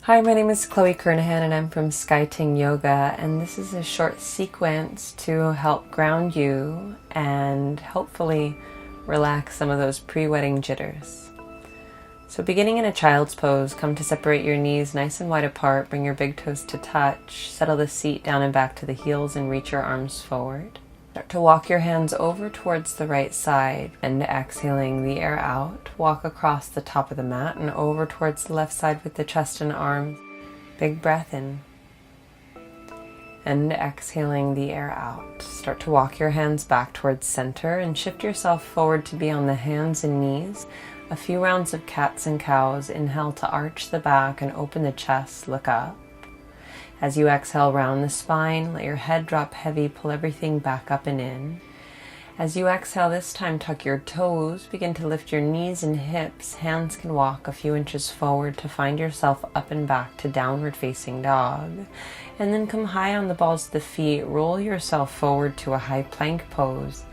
Hi, my name is Chloe Kernaghan and I'm from Sky Ting Yoga, and this is a short sequence to help ground you and hopefully relax some of those pre-wedding jitters. So beginning in a child's pose, come to separate your knees nice and wide apart, bring your big toes to touch, settle the seat down and back to the heels and reach your arms forward. Start to walk your hands over towards the right side and exhaling the air out. Walk across the top of the mat and over towards the left side with the chest and arms. Big breath in. And exhaling the air out. Start to walk your hands back towards center and shift yourself forward to be on the hands and knees. A few rounds of cats and cows. Inhale to arch the back and open the chest, look up. As you exhale, round the spine, let your head drop heavy, pull everything back up and in. As you exhale this time, tuck your toes, begin to lift your knees and hips. Hands can walk a few inches forward to find yourself up and back to downward facing dog. And then come high on the balls of the feet, roll yourself forward to a high plank pose.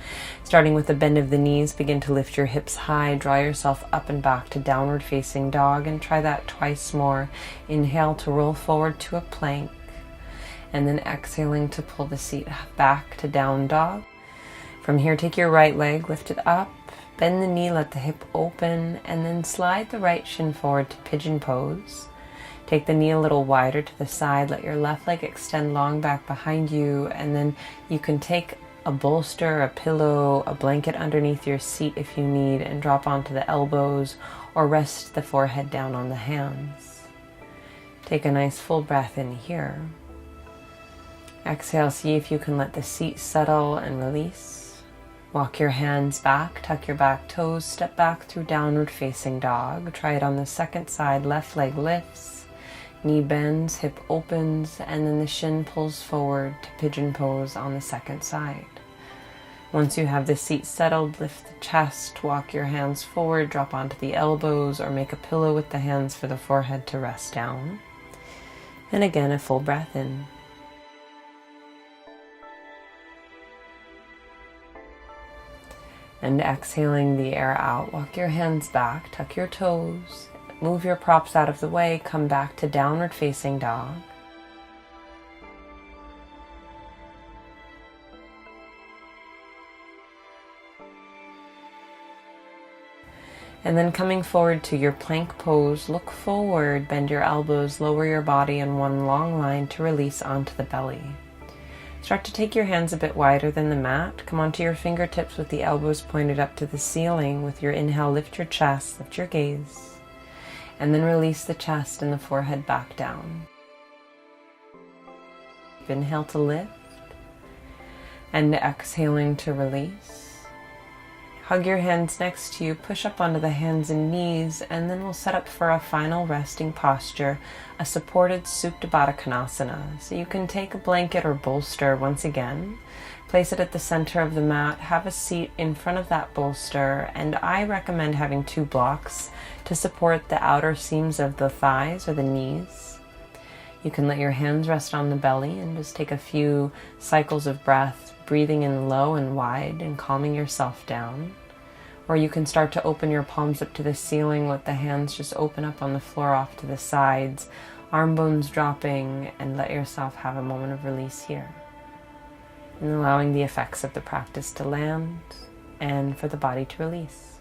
Starting with the bend of the knees, begin to lift your hips high, draw yourself up and back to downward facing dog, and try that twice more. Inhale to roll forward to a plank, and then exhaling to pull the seat back to down dog. From here, take your right leg, lift it up, bend the knee, let the hip open, and then slide the right shin forward to pigeon pose. Take the knee a little wider to the side, let your left leg extend long back behind you, and then you can take a bolster, a pillow, a blanket underneath your seat if you need, and drop onto the elbows or rest the forehead down on the hands. Take a nice full breath in here. Exhale, see if you can let the seat settle and release. Walk your hands back, tuck your back toes, step back through downward facing dog. Try it on the second side, left leg lifts, knee bends, hip opens, and then the shin pulls forward to pigeon pose on the second side. Once you have the seat settled, lift the chest, walk your hands forward, drop onto the elbows, or make a pillow with the hands for the forehead to rest down. And again, a full breath in. And exhaling the air out, walk your hands back, tuck your toes, move your props out of the way, come back to downward facing dog. And then coming forward to your plank pose, look forward, bend your elbows, lower your body in one long line to release onto the belly. Start to take your hands a bit wider than the mat. Come onto your fingertips with the elbows pointed up to the ceiling. With your inhale, lift your chest, lift your gaze, and then release the chest and the forehead back down. Inhale to lift, and exhaling to release. Hug your hands next to you, push up onto the hands and knees, and then we'll set up for a final resting posture, a supported Supta Baddha Konasana. So you can take a blanket or bolster once again, place it at the center of the mat, have a seat in front of that bolster, and I recommend having 2 blocks to support the outer seams of the thighs or the knees. You can let your hands rest on the belly and just take a few cycles of breath, breathing in low and wide and calming yourself down. Or you can start to open your palms up to the ceiling, let the hands just open up on the floor off to the sides, arm bones dropping, and let yourself have a moment of release here. And allowing the effects of the practice to land and for the body to release.